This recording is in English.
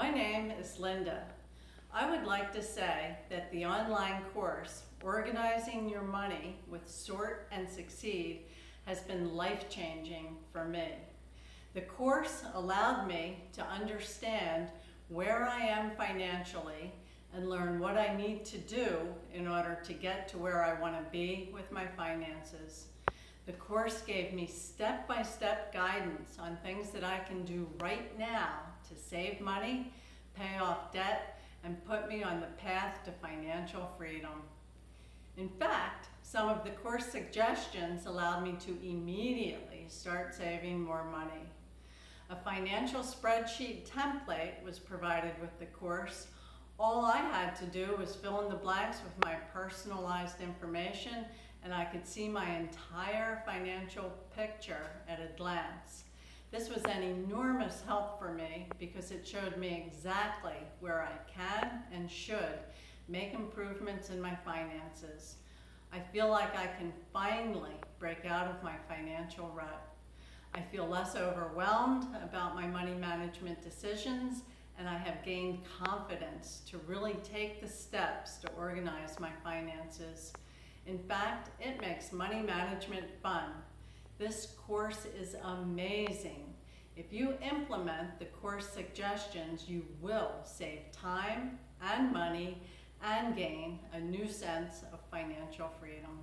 My name is Linda. I would like to say that the online course, Organizing Your Money with Sort and Succeed, has been life-changing for me. The course allowed me to understand where I am financially and learn what I need to do in order to get to where I want to be with my finances. The course gave me step-by-step guidance on things that I can do right now to save money, pay off debt, and put me on the path to financial freedom. In fact, some of the course suggestions allowed me to immediately start saving more money. A financial spreadsheet template was provided with the course. All I had to do was fill in the blanks with my personalized information, and I could see my entire financial picture at a glance. This was an enormous help for me because it showed me exactly where I can and should make improvements in my finances. I feel like I can finally break out of my financial rut. I feel less overwhelmed about my money management decisions, and I have gained confidence to really take the steps to organize my finances. In fact, it makes money management fun. This course is amazing. If you implement the course suggestions, you will save time and money and gain a new sense of financial freedom.